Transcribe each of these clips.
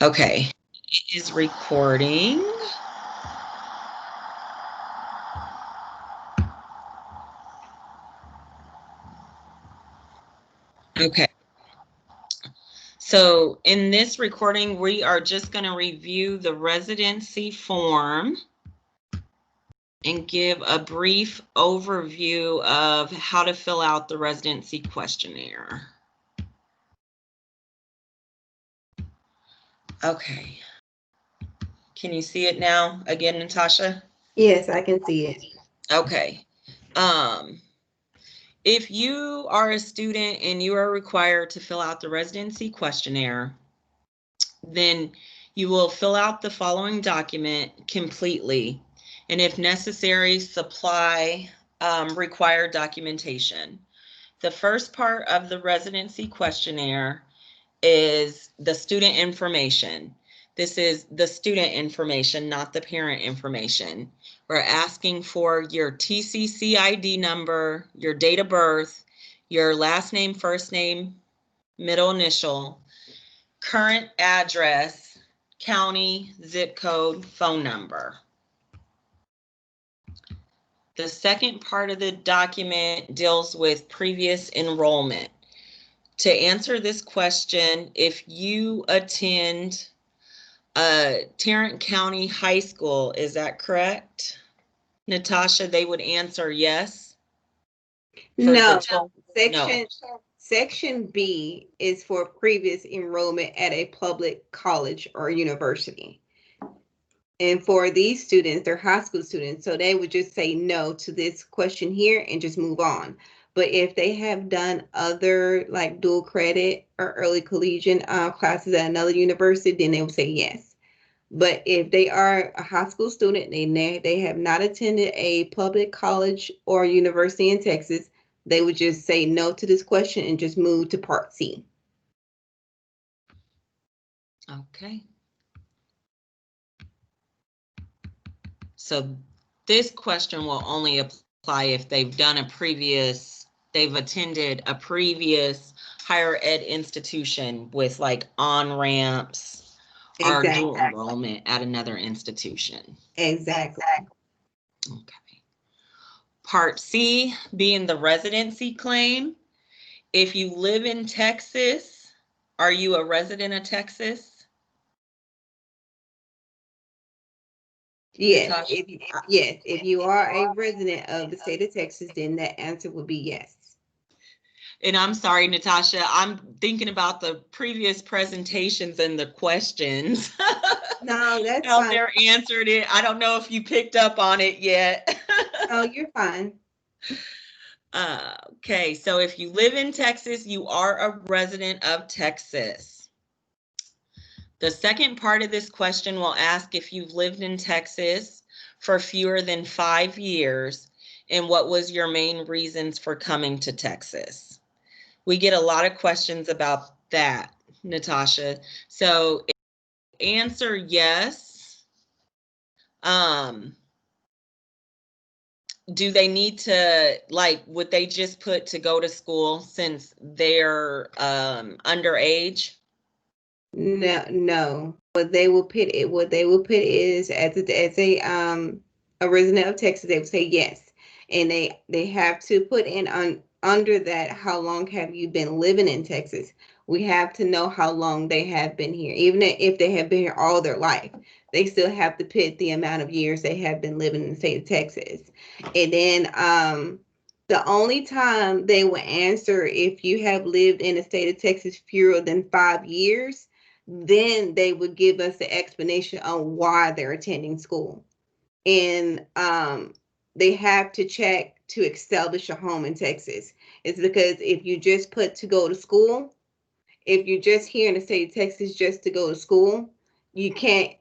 Okay, it is recording. Okay. So in this recording, we are just going to review the residency form and give a brief overview of how to fill out the residency questionnaire. Okay. Can you see it now again, Natasha? Yes, I can see it. Okay. If you are a student and you are required to fill out the residency questionnaire, then you will fill out the following document completely, and if necessary, supply required documentation. The first part of the residency questionnaire is the student information. This is the student information, not the parent information. We're asking for your TCC ID number, your date of birth, your last name, first name, middle initial, current address, county, zip code, phone number. The second part of the document deals with previous enrollment. To answer this question, if you attend Tarrant County High School, is that correct? Natasha, they would answer yes. No, No. section B is for previous enrollment at a public college or university. And for these students, they're high school students, so they would just say no to this question here and just move on. But if they have done other like dual credit or early collegiate classes at another university, then they would say yes. But if they are a high school student, they have not attended a public college or university in Texas, they would just say no to this question and just move to part C. Okay. So this question will only apply if they've attended a previous higher ed institution with like on-ramps or dual enrollment at another institution. Exactly. Okay. Part C being the residency claim. If you live in Texas, are you a resident of Texas? Yes, if you are a resident of the state of Texas, then that answer would be yes. And I'm sorry, Natasha, I'm thinking about the previous presentations and the questions. No, that's How fine. they're answered it. I don't know if you picked up on it yet. Oh, you're fine. Okay, so if you live in Texas, you are a resident of Texas. The second part of this question will ask if you've lived in Texas for fewer than 5 years and what was your main reasons for coming to Texas. We get a lot of questions about that, Natasha. So answer yes. Do they need to, like, would they just put to go to school since they're underage? No. What they will put is as a resident of Texas, they would say yes, and they have to put in on under that how long have you been living in Texas. We have to know how long they have been here, even if they have been here all their life. They still have to put the amount of years they have been living in the state of Texas, and then the only time they will answer if you have lived in the state of Texas fewer than 5 years, then they would give us the explanation on why they're attending school. And they have to check to establish a home in Texas. It's because if you just put to go to school, if you're just here in the state of Texas just to go to school, you can't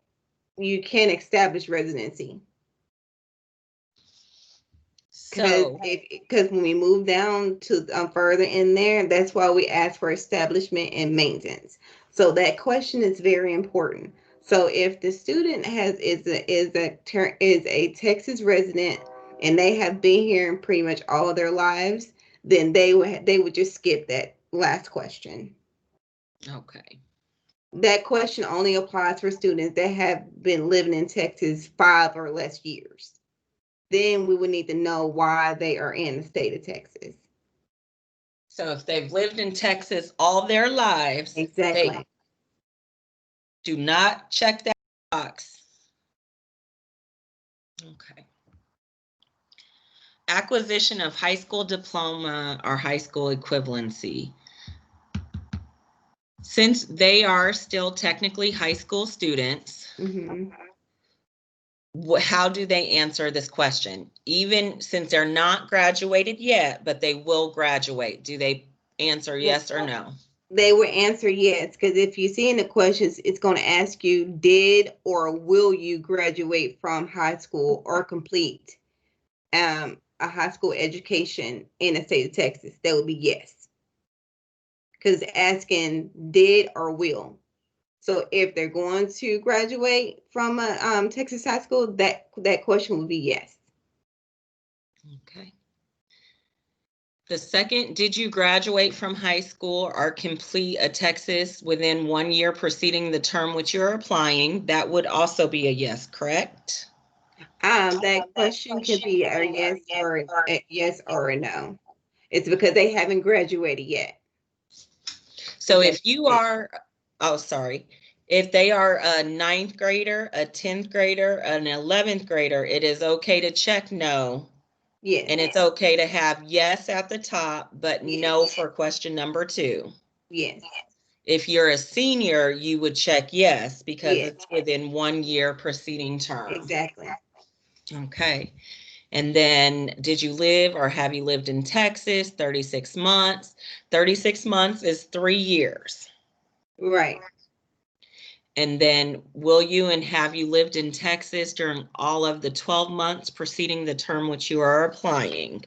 establish residency. Because when we move down to further in there, that's why we ask for establishment and maintenance. So that question is very important. So if the student is a Texas resident and they have been here in pretty much all of their lives, then they would just skip that last question. Okay. That question only applies for students that have been living in Texas 5 or less years. Then we would need to know why they are in the state of Texas. So if they've lived in Texas all their lives, Exactly. they do not check that box. Okay. Acquisition of high school diploma or high school equivalency. Since they are still technically high school students, how do they answer this question? Even since they're not graduated yet, but they will graduate, do they answer yes or no? They will answer yes, because if you see in the questions, it's going to ask you, did or will you graduate from high school or complete a high school education in the state of Texas? That would be yes, because asking did or will. So if they're going to graduate from a Texas high school, that question would be yes. Okay. The second, did you graduate from high school or complete a Texas within 1 year preceding the term which you're applying? That would also be a yes, correct? That question could be a yes or a no. It's because they haven't graduated yet. So if you are, oh, sorry. If they are a 9th grader, a 10th grader, an 11th grader, it is okay to check no. Yes. And it's okay to have yes at the top, but no for question number 2. Yes. If you're a senior, you would check yes, because it's within 1 year preceding term. Exactly. Okay. And then, did you live or have you lived in Texas 36 months? 36 months is 3 years. Right. And then, will you and have you lived in Texas during all of the 12 months preceding the term which you are applying?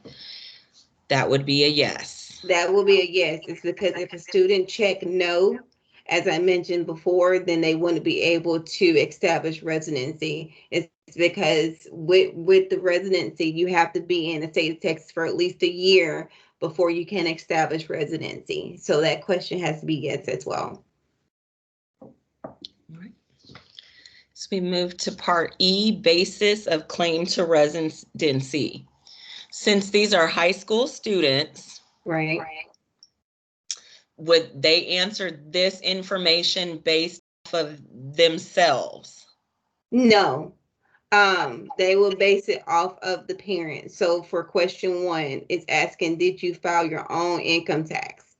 That would be a yes. That will be a yes. It's because if a student check no, as I mentioned before, then they wouldn't be able to establish residency. It's because with the residency, you have to be in the state of Texas for at least a year before you can establish residency. So that question has to be yes as well. All right. So we move to part E, basis of claim to residency. Since these are high school students, right, would they answer this information based off of themselves? No. They will base it off of the parent. So for question 1, it's asking, did you file your own income tax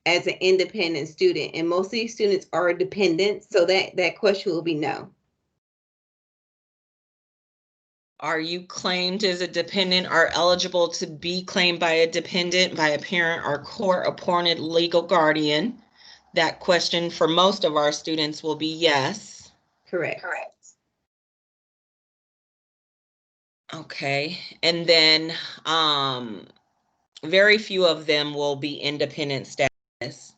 as an independent student? And most of these students are dependent, so that question will be no. Are you claimed as a dependent or eligible to be claimed by a dependent, by a parent or court-appointed legal guardian? That question for most of our students will be yes. Correct. Okay, and then very few of them will be independent status.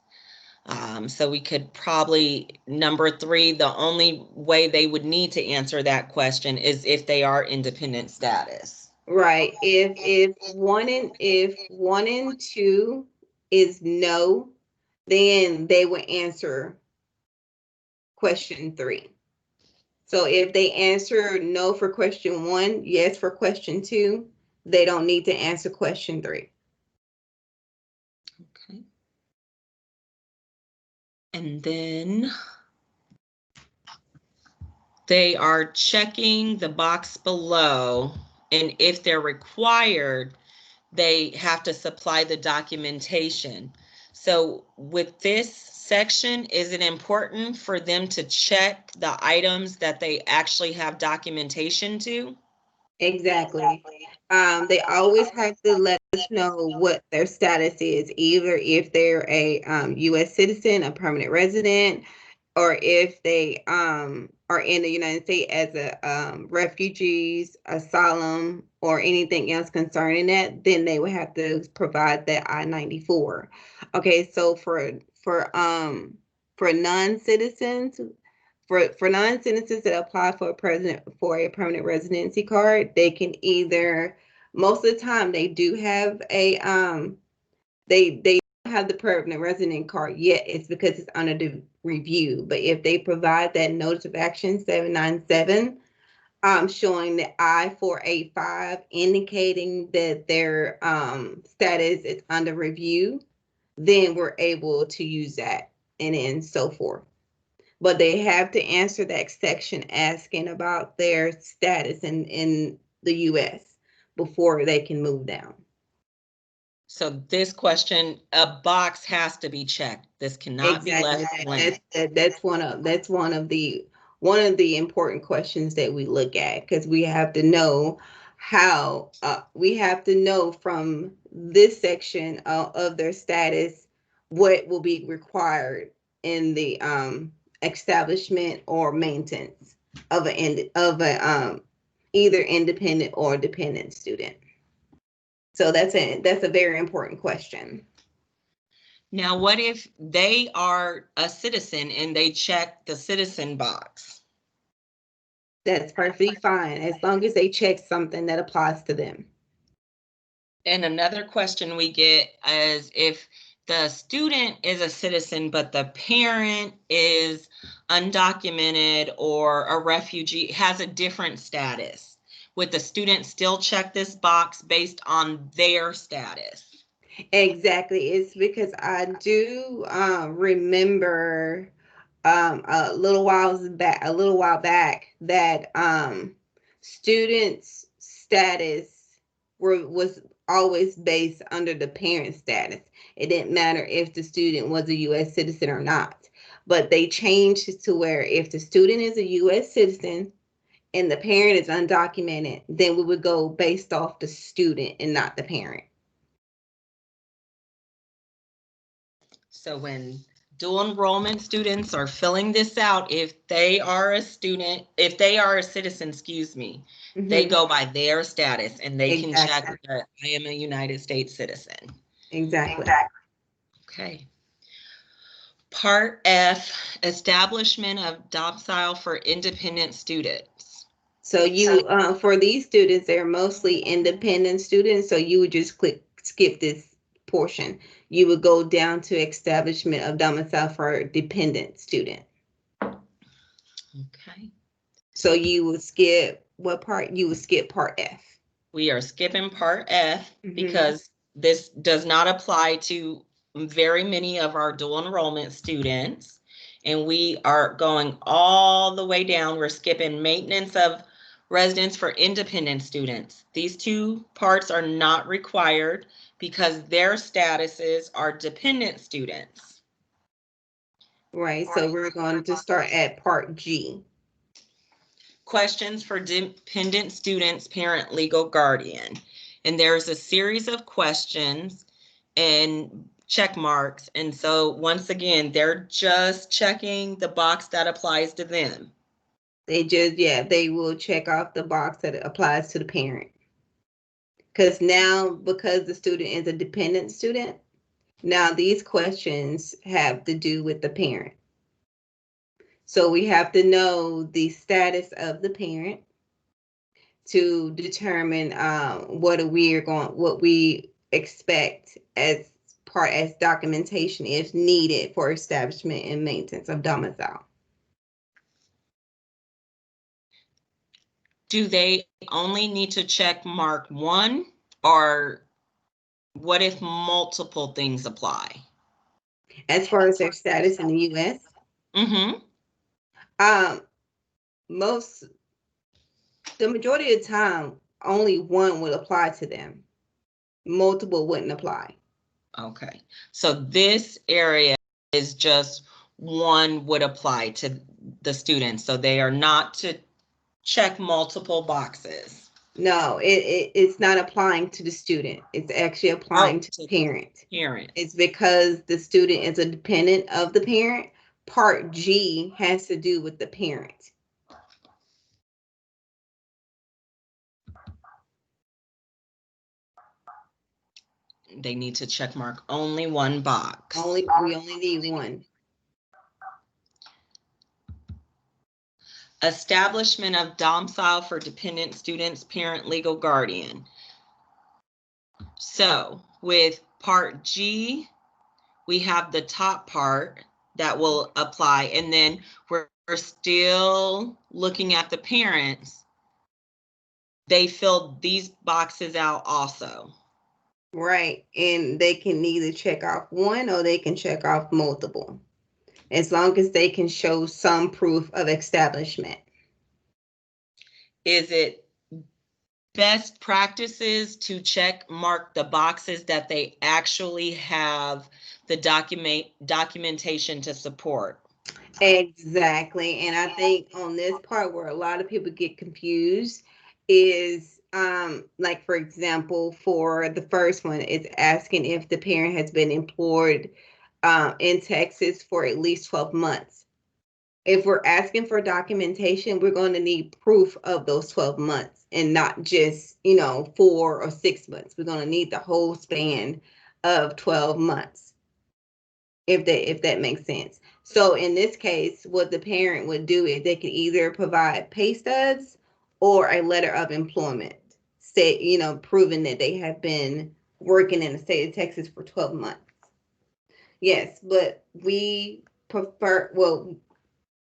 So we could probably, number 3, the only way they would need to answer that question is if they are independent status. Right. If 1 and 2 is no, then they will answer question 3. So if they answer no for question 1, yes for question 2, they don't need to answer question 3. Okay. And then they are checking the box below, and if they're required, they have to supply the documentation. So with this section, is it important for them to check the items that they actually have documentation to? Exactly. They always have to let us know what their status is, either if they're a U.S. citizen, a permanent resident, or if they are in the United States as a refugees, asylum, or anything else concerning that, then they would have to provide that I-94. Okay, so for non-citizens, for non-citizens that apply for a permanent residency card, they can either, most of the time they do have a they have the permanent resident card yet, it's because it's under the review. But if they provide that notice of action 797, showing the I-485, indicating that their status is under review, then we're able to use that, and then so forth. But they have to answer that section asking about their status in the U.S. before they can move down. So this question, a box has to be checked. This cannot be left blank. That's one of the important questions that we look at, because we have to know how we have to know from this section of their status what will be required in the establishment or maintenance of a either independent or dependent student. So that's a very important question. Now, what if they are a citizen and they check the citizen box? That's perfectly fine, as long as they check something that applies to them. And another question we get is if the student is a citizen, but the parent is undocumented or a refugee, has a different status, would the student still check this box based on their status? Exactly. It's because I do remember a little while back that students' status was always based under the parent status. It didn't matter if the student was a U.S. citizen or not. But they changed it to where if the student is a U.S. citizen and the parent is undocumented, then we would go based off the student and not the parent. So when dual enrollment students are filling this out, if they are a student, if they are a citizen, excuse me, they go by their status and they can check that I am a United States citizen. Exactly. Okay. Part F, establishment of domicile for independent students. So you, for these students, they're mostly independent students. So you would just skip this portion. You would go down to establishment of domicile for dependent student. Okay. So you would skip what part? You would skip part F. We are skipping part F because this does not apply to very many of our dual enrollment students. And we are going all the way down. We're skipping maintenance of residence for independent students. These two parts are not required because their statuses are dependent students. Right, so we're going to start at part G. Questions for dependent students, parent, legal guardian. And there's a series of questions and check marks. And so once again, they're just checking the box that applies to them. They will check off the box that applies to the parent. Because the student is a dependent student, now these questions have to do with the parent. So we have to know the status of the parent to determine what we expect as documentation if needed for establishment and maintenance of domicile. Do they only need to check mark one, or what if multiple things apply? As far as their status in the U.S.? The majority of the time, only one would apply to them. Multiple wouldn't apply. Okay, so this area is just one would apply to the students, so they are not to check multiple boxes. No, it's not applying to the student. It's actually applying to the parent. It's because the student is a dependent of the parent. Part G has to do with the parent. They need to check mark only one box. We only need one. Establishment of domicile for dependent students, parent, legal guardian. So with part G, we have the top part that will apply, and then we're still looking at the parents. They filled these boxes out also. Right. And they can either check off one or they can check off multiple, as long as they can show some proof of establishment. Is it best practices to check mark the boxes that they actually have the documentation to support? Exactly. And I think on this part where a lot of people get confused is like, for example, for the first one, it's asking if the parent has been employed in Texas for at least 12 months. If we're asking for documentation, we're going to need proof of those 12 months and not just, 4 or 6 months. We're going to need the whole span of 12 months, if that makes sense. So in this case, what the parent would do is they could either provide pay stubs or a letter of employment, proving that they have been working in the state of Texas for 12 months. Yes, but we prefer, well,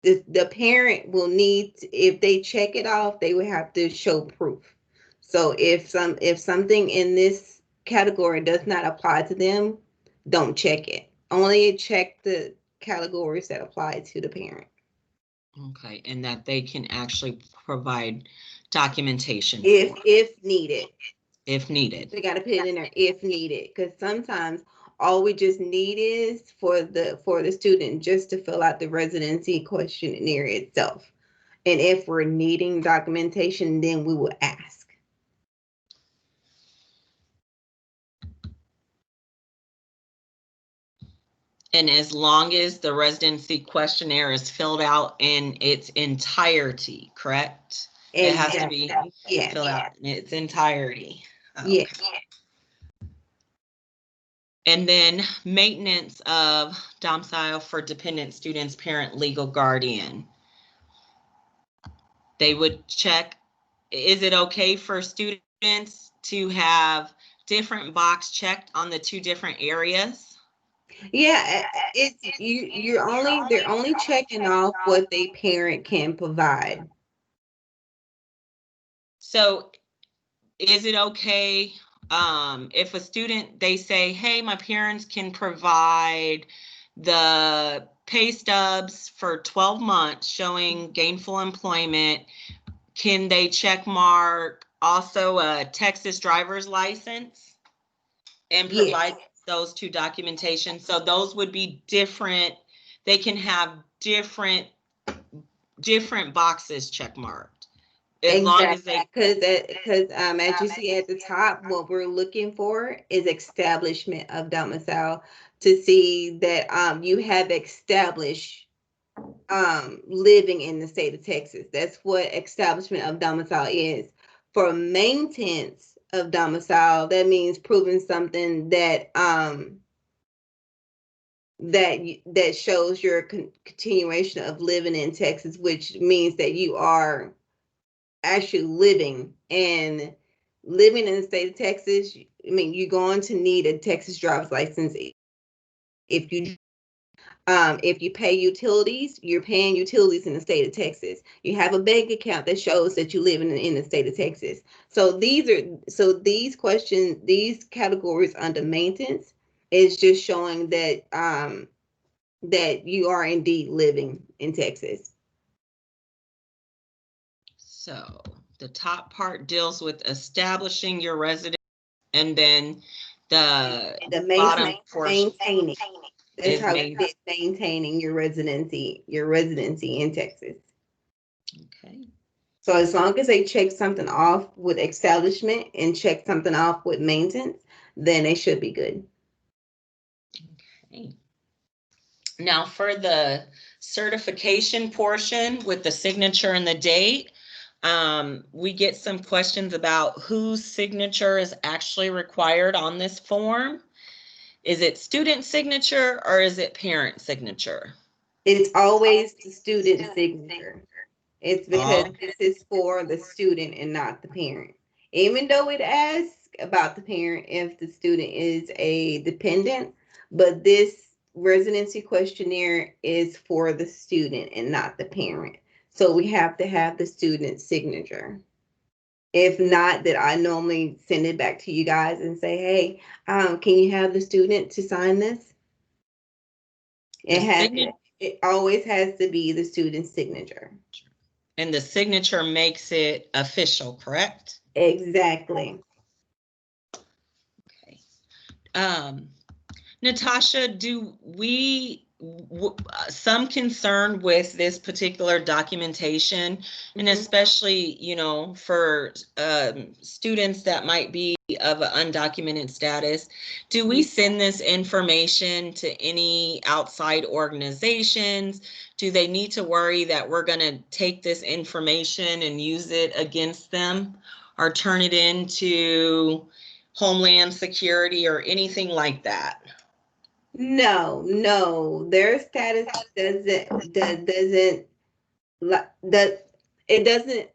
the parent will need, if they check it off, they would have to show proof. So if something in this category does not apply to them, don't check it. Only check the categories that apply to the parent. Okay, and that they can actually provide documentation if needed. If needed. We got to put it in there if needed, because sometimes all we just need is for the student just to fill out the residency questionnaire itself. And if we're needing documentation, then we will ask. And as long as the residency questionnaire is filled out in its entirety, correct? It has to be filled out in its entirety. Okay. Yeah. And then maintenance of domicile for dependent students, parent, legal guardian. They would check, is it okay for students to have different box checked on the 2 different areas? Yeah, they're only checking off what the parent can provide. So is it okay if a student, they say, hey, my parents can provide the pay stubs for 12 months showing gainful employment, can they check mark also a Texas driver's license and provide those 2 documentation? So those would be different. They can have different boxes check marked. As long as they, because as you see at the top, what we're looking for is establishment of domicile, to see that you have established living in the state of Texas. That's what establishment of domicile is. For maintenance of domicile, that means proving something that that shows your continuation of living in Texas, which means that you are actually living in the state of Texas. I mean, you're going to need a Texas driver's license if you pay utilities. You're paying utilities in the state of Texas. You have a bank account that shows that you live in the state of Texas. So these categories under maintenance is just showing that that you are indeed living in Texas. So the top part deals with establishing your residence, and then the bottom portion maintaining. That's how it's maintaining your residency in Texas. Okay. So as long as they check something off with establishment and check something off with maintenance, then they should be good. Okay. Now for the certification portion with the signature and the date, we get some questions about whose signature is actually required on this form. Is it student signature or is it parent signature? It's always the student signature. It's because this is for the student and not the parent. Even though it asks about the parent if the student is a dependent, but this residency questionnaire is for the student and not the parent. So we have to have the student's signature. If not, that I normally send it back to you guys and say, hey, can you have the student to sign this? It always has to be the student's signature. And the signature makes it official, correct? Exactly. Okay. NATASHA, some concern with this particular documentation, and especially, for students that might be of an undocumented status, do we send this information to any outside organizations? Do they need to worry that we're going to take this information and use it against them or turn it into Homeland Security or anything like that? No, their status doesn't that it doesn't.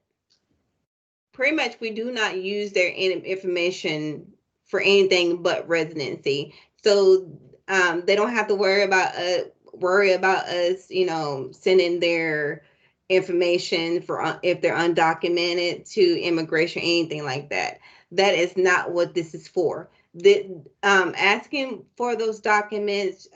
Pretty much, we do not use their information for anything but residency. So they don't have to worry about us, sending their information for if they're undocumented to immigration, anything like that. That is not what this is for. Asking for those documents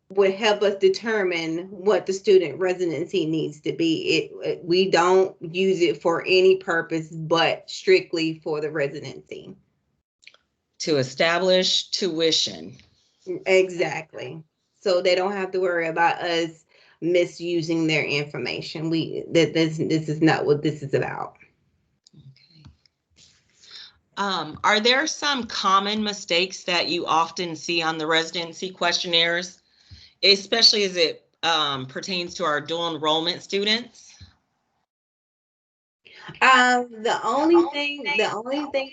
would help us determine what the student residency needs to be. We don't use it for any purpose but strictly for the residency. To establish tuition. Exactly. So they don't have to worry about us misusing their information. This is not what this is about. Are there some common mistakes that you often see on the residency questionnaires, especially as it pertains to our dual enrollment students? The only thing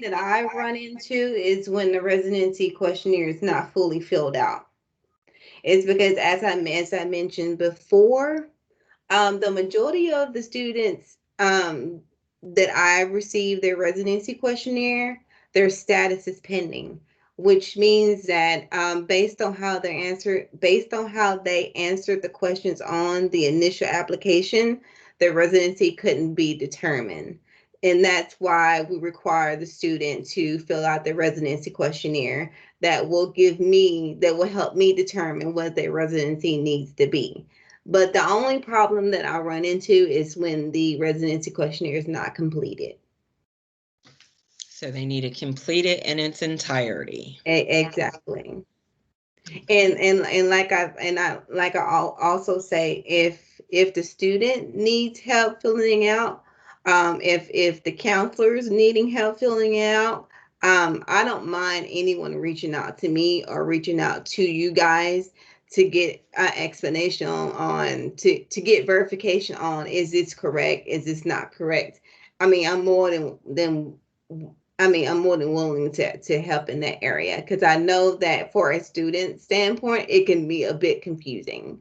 that I run into is when the residency questionnaire is not fully filled out. It's because, as I mentioned before, the majority of the students that I received their residency questionnaire, their status is pending, which means that based on how they answered the questions on the initial application, their residency couldn't be determined. And that's why we require the student to fill out the residency questionnaire that will help me determine what their residency needs to be. But the only problem that I run into is when the residency questionnaire is not completed. So they need to complete it in its entirety. Exactly. And like I also say, if the student needs help filling out, if the counselor is needing help filling out, I don't mind anyone reaching out to me or reaching out to you guys to get an explanation to get verification on, is this correct, is this not correct. I mean, I'm more than I'm more than willing to help in that area, because I know that for a student standpoint, it can be a bit confusing.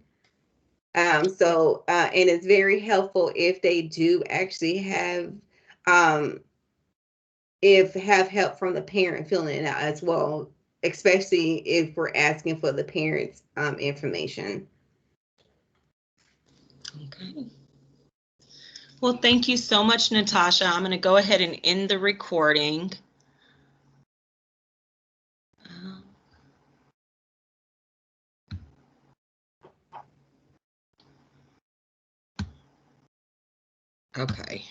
And it's very helpful if they do actually have help from the parent filling it out as well, especially if we're asking for the parents' information. Okay. Well, thank you so much, NATASHA. I'm going to go ahead and end the recording. Okay.